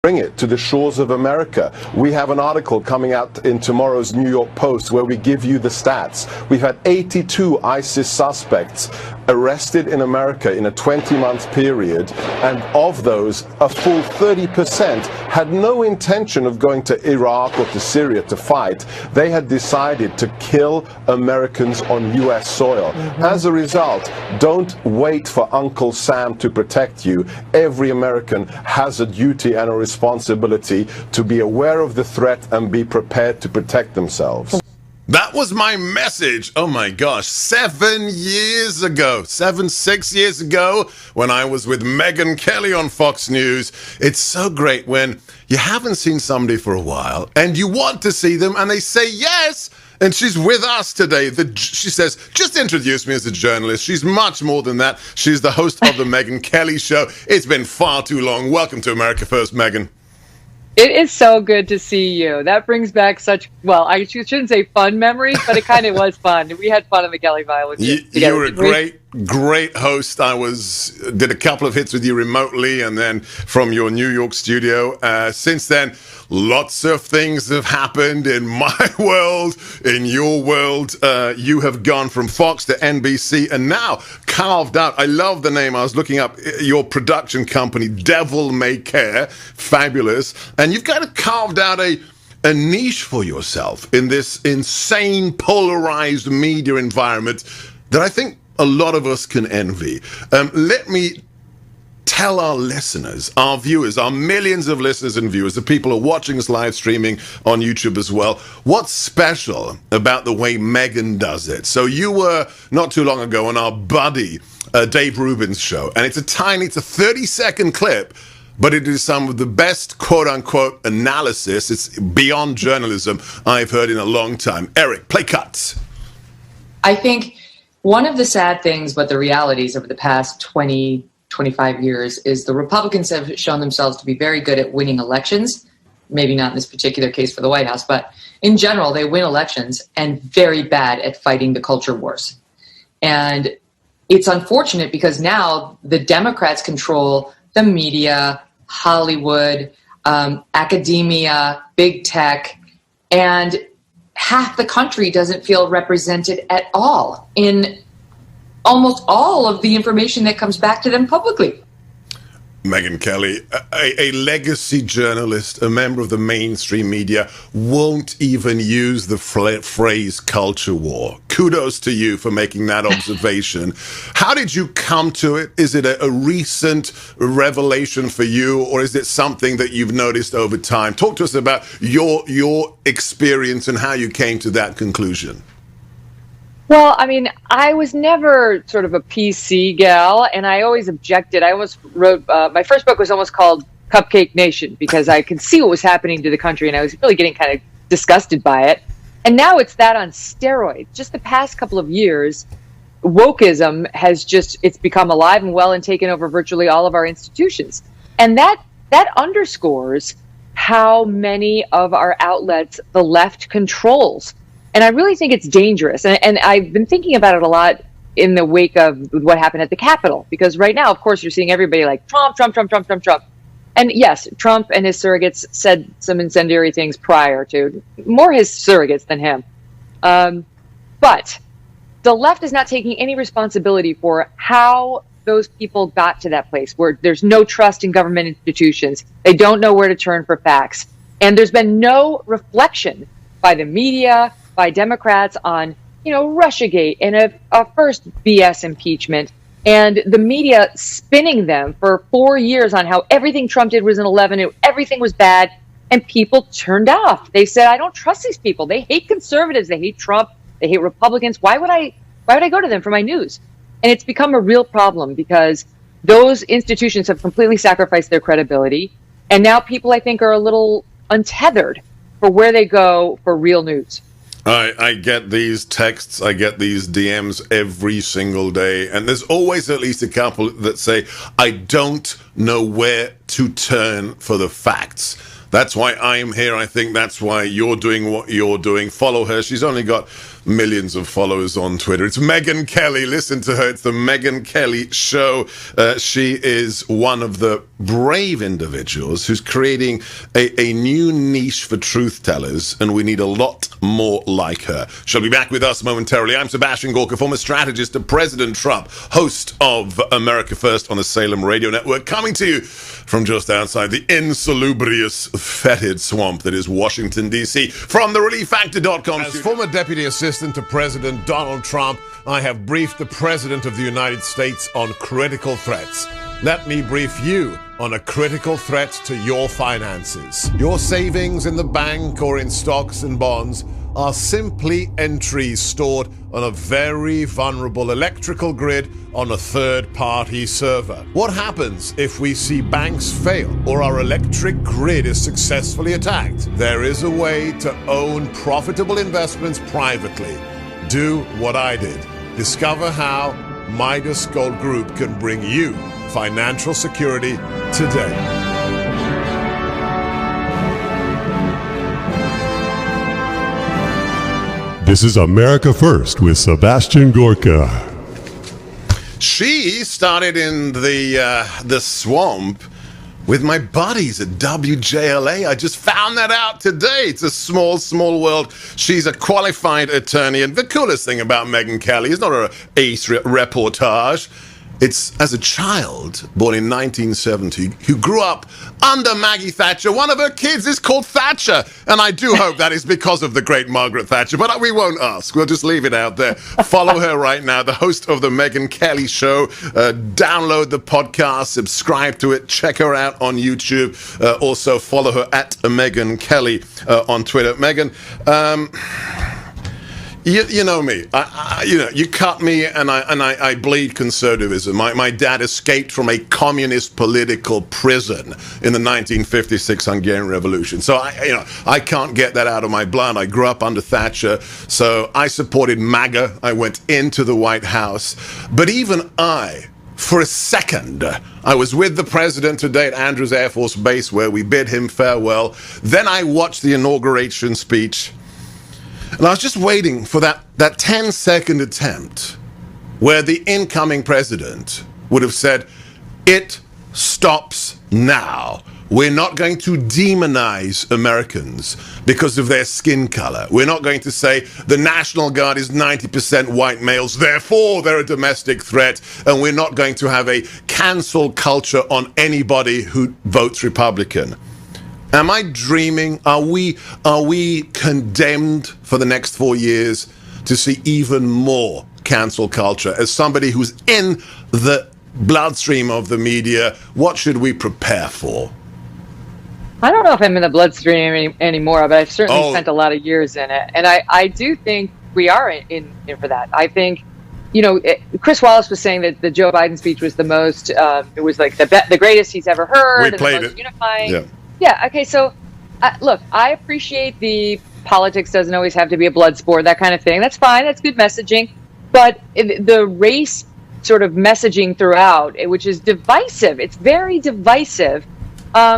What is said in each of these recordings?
bring it to the shores of America. We have an article coming out in tomorrow's New York Post where we give you the stats. We've had 82 ISIS suspects arrested in America in a 20-month period, and of those, a full 30% had no intention of going to Iraq or to Syria to fight. They had decided to kill Americans on U.S. soil. As a result, don't wait for Uncle Sam to protect you. Every American has a duty and a responsibility to be aware of the threat and be prepared to protect themselves. That was my message. Oh my gosh, 6 years ago, when I was with Megyn Kelly on Fox News. It's so great when you haven't seen somebody for a while and you want to see them and they say yes. And she's with us today. She says, just introduce me as a journalist. She's much more than that. She's the host of the Megyn Kelly Show. It's been far too long. Welcome to America First, Megyn. It is so good to see you. That brings back such, well, I shouldn't say fun memories, but it kind of was fun. We had fun on the Kelly File with you. You were a great host. I did a couple of hits with you remotely and then from your New York studio. Since then, lots of things have happened in my world, in your world. You have gone from Fox to NBC and now carved out, I love the name, I was looking up your production company, Devil May Care, fabulous. And you've kind of carved out a niche for yourself in this insane polarized media environment that I think a lot of us can envy. Let me tell our listeners, our viewers, our millions of listeners and viewers, the people who are watching us live streaming on YouTube as well, what's special about the way Megyn does it. So you were not too long ago on our buddy Dave Rubin's show, and it's a 30-second clip, but it is some of the best quote-unquote analysis, it's beyond journalism, I've heard in a long time. Eric, play cuts. I think one of the sad things, but the realities over the past 25 years is the Republicans have shown themselves to be very good at winning elections, maybe not in this particular case for the White House, but in general, they win elections and very bad at fighting the culture wars. And it's unfortunate because now the Democrats control the media, Hollywood, academia, big tech, and half the country doesn't feel represented at all in almost all of the information that comes back to them publicly. Megyn Kelly, a legacy journalist, a member of the mainstream media, won't even use the phrase culture war. Kudos to you for making that observation. How did you come to it? Is it a recent revelation for you, or is it something that you've noticed over time? Talk to us about your experience and how you came to that conclusion. Well, I mean, I was never sort of a PC gal, and I always objected. I almost wrote, my first book was almost called Cupcake Nation, because I could see what was happening to the country, and I was really getting kind of disgusted by it. And now it's that on steroids. Just the past couple of years, wokeism has it's become alive and well and taken over virtually all of our institutions. And that underscores how many of our outlets the left controls. And I really think it's dangerous. And I've been thinking about it a lot in the wake of what happened at the Capitol. Because right now, of course, you're seeing everybody like Trump, Trump, Trump, Trump, Trump, Trump. And yes, Trump and his surrogates said some incendiary things prior to, more his surrogates than him. But the left is not taking any responsibility for how those people got to that place where there's no trust in government institutions. They don't know where to turn for facts. And there's been no reflection by the media, by Democrats on, Russiagate and a first BS impeachment, and the media spinning them for 4 years on how everything Trump did was an 11, everything was bad, and people turned off. They said, I don't trust these people. They hate conservatives. They hate Trump. They hate Republicans. Why would I go to them for my news? And it's become a real problem because those institutions have completely sacrificed their credibility, and now people, I think, are a little untethered for where they go for real news. I get these texts, I get these DMs every single day, and there's always at least a couple that say, I don't know where to turn for the facts. That's why I'm here. I think that's why you're doing what you're doing. Follow her. She's only got millions of followers on Twitter. It's Megyn Kelly. Listen to her. It's the Megyn Kelly Show. She is one of the brave individuals who's creating a new niche for truth tellers, and we need a lot more like her. She'll be back with us momentarily. I'm Sebastian Gorka, former strategist to President Trump, host of America First on the Salem Radio Network, coming to you from just outside the insalubrious, fetid swamp that is Washington, D.C. from the ReliefFactor.com. As former Deputy Assistant to President Donald Trump, I have briefed the President of the United States on critical threats. Let me brief you on a critical threat to your finances. Your savings in the bank or in stocks and bonds are simply entries stored on a very vulnerable electrical grid on a third-party server. What happens if we see banks fail or our electric grid is successfully attacked? There is a way to own profitable investments privately. Do what I did. Discover how Midas Gold Group can bring you financial security today. This is America First with Sebastian Gorka. She started in the swamp with my buddies at WJLA. I just found that out today. It's a small, small world. She's a qualified attorney. And the coolest thing about Megyn Kelly is not her ace reportage. It's as a child born in 1970 who grew up under Maggie Thatcher. One of her kids is called Thatcher. And I do hope that is because of the great Margaret Thatcher. But we won't ask. We'll just leave it out there. Follow her right now, the host of the Megyn Kelly Show. Download the podcast, subscribe to it, check her out on YouTube. Also follow her at Megyn Kelly on Twitter. Megyn, you know me. You cut me, and I bleed conservatism. My dad escaped from a communist political prison in the 1956 Hungarian Revolution. So I can't get that out of my blood. I grew up under Thatcher, so I supported MAGA. I went into the White House, but even for a second, I was with the president today at Andrews Air Force Base where we bid him farewell. Then I watched the inauguration speech. And I was just waiting for that 10-second attempt where the incoming president would have said, "It stops now. We're not going to demonize Americans because of their skin color. We're not going to say the National Guard is 90% white males, therefore they're a domestic threat. And we're not going to have a cancel culture on anybody who votes Republican." Am I dreaming? Are we condemned for the next 4 years to see even more cancel culture? As somebody who's in the bloodstream of the media, what should we prepare for? I don't know if I'm in the bloodstream anymore, but I've certainly spent a lot of years in it. And I do think we are in for that. I think, Chris Wallace was saying that the Joe Biden speech was the most, it was like the greatest he's ever heard. We played the most it. Unifying. Yeah, okay, so, look, I appreciate the politics doesn't always have to be a blood sport, that kind of thing. That's fine, that's good messaging. But the race sort of messaging throughout, which is divisive, it's very divisive,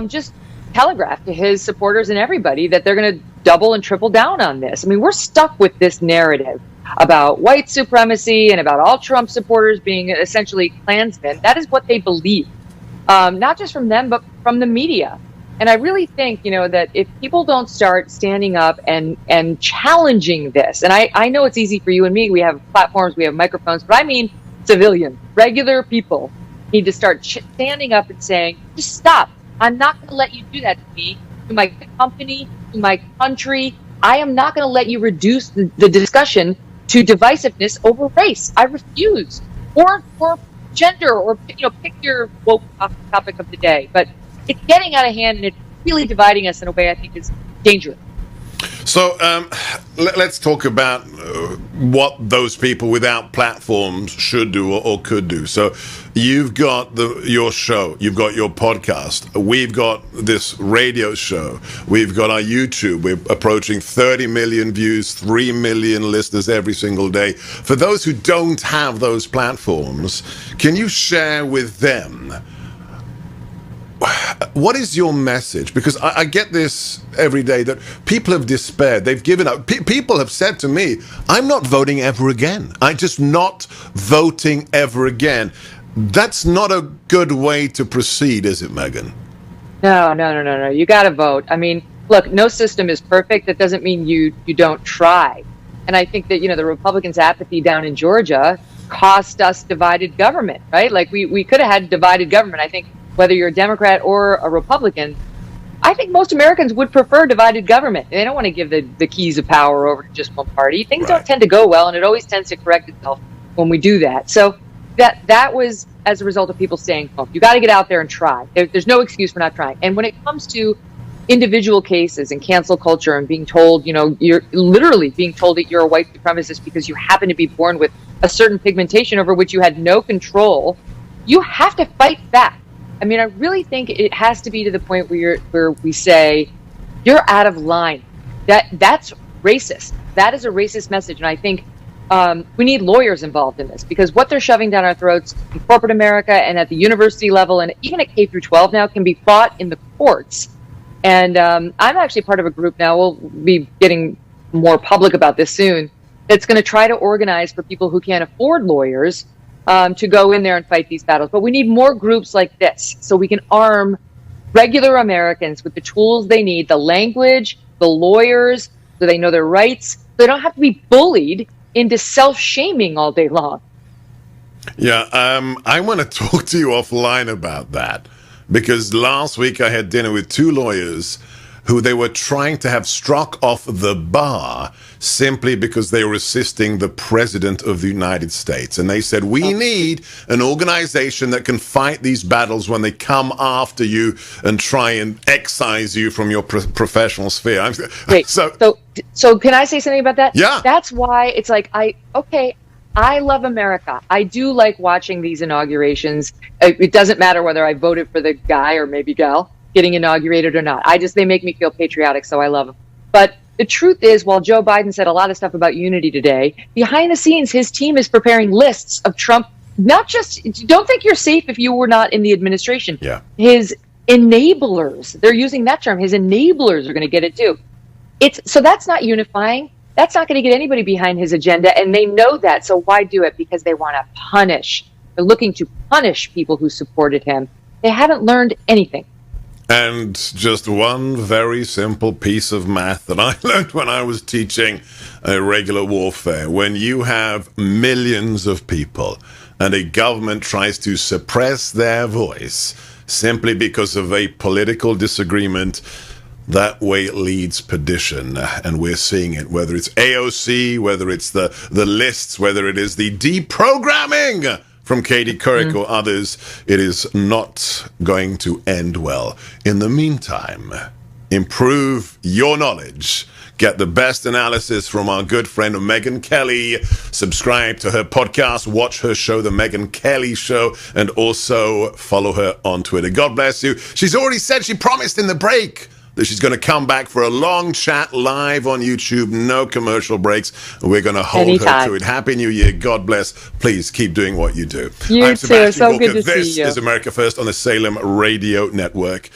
just telegraphed to his supporters and everybody that they're going to double and triple down on this. I mean, we're stuck with this narrative about white supremacy and about all Trump supporters being essentially Klansmen. That is what they believe, not just from them, but from the media. And I really think, that if people don't start standing up and challenging this, and I know it's easy for you and me, we have platforms, we have microphones, but I mean civilians, regular people need to start standing up and saying, just stop. I'm not going to let you do that to me, to my company, to my country. I am not going to let you reduce the discussion to divisiveness over race. I refuse. Or gender, or pick your woke topic of the day. But it's getting out of hand, and it's really dividing us in a way I think is dangerous. So let's talk about what those people without platforms should do or could do. So you've got your show, you've got your podcast, we've got this radio show, we've got our YouTube. We're approaching 30 million views, 3 million listeners every single day. For those who don't have those platforms, can you share with them what is your message? Because I get this every day that people have despaired. They've given up. People have said to me, I'm not voting ever again. I'm just not voting ever again. That's not a good way to proceed, is it, Megyn? No. You got to vote. I mean, look, no system is perfect. That doesn't mean you don't try. And I think that, the Republicans' apathy down in Georgia cost us divided government, right? Like we could have had divided government. I think whether you're a Democrat or a Republican, I think most Americans would prefer divided government. They don't want to give the keys of power over to just one party. Things don't tend to go well, and it always tends to correct itself when we do that. So that was as a result of people staying home. You got to get out there and try. There's no excuse for not trying. And when it comes to individual cases and cancel culture and being told, you're literally being told that you're a white supremacist because you happen to be born with a certain pigmentation over which you had no control, you have to fight back. I mean, I really think it has to be to the point where we say, you're out of line. That's racist. That is a racist message. And I think we need lawyers involved in this, because what they're shoving down our throats in corporate America and at the university level and even at K through 12 now can be fought in the courts. And I'm actually part of a group now. We'll be getting more public about this soon. That's going to try to organize for people who can't afford lawyers to go in there and fight these battles. But we need more groups like this so we can arm regular Americans with the tools they need, the language, the lawyers, so they know their rights. So they don't have to be bullied into self-shaming all day long. Yeah, I want to talk to you offline about that, because last week I had dinner with two lawyers who they were trying to have struck off the bar simply because they were assisting the President of the United States. And they said, we need an organization that can fight these battles when they come after you and try and excise you from your professional sphere. Wait, so can I say something about that? Yeah. That's why it's like, I love America. I do like watching these inaugurations. It doesn't matter whether I voted for the guy or maybe gal getting inaugurated or not. They make me feel patriotic, so I love them. But the truth is, while Joe Biden said a lot of stuff about unity today, behind the scenes, his team is preparing lists of Trump, don't think you're safe if you were not in the administration. Yeah. His enablers, they're using that term, his enablers are going to get it too. So that's not unifying. That's not going to get anybody behind his agenda, and they know that. So why do it? Because they want to punish. They're looking to punish people who supported him. They haven't learned anything. And just one very simple piece of math that I learned when I was teaching regular warfare. When you have millions of people and a government tries to suppress their voice simply because of a political disagreement, that way it leads perdition. And we're seeing it, whether it's AOC, whether it's the lists, whether it is the deprogramming from Katie Couric or others. It is not going to end well. In the meantime, improve your knowledge. Get the best analysis from our good friend Megyn Kelly. Subscribe to her podcast. Watch her show, The Megyn Kelly Show. And also follow her on Twitter. God bless you. She's already said, she promised in the break that she's going to come back for a long chat live on YouTube. No commercial breaks. We're going to hold her to it. Happy New Year. God bless. Please keep doing what you do. You I'm too. Sebastian So Gorka. good to This see you. is America First on the Salem Radio Network.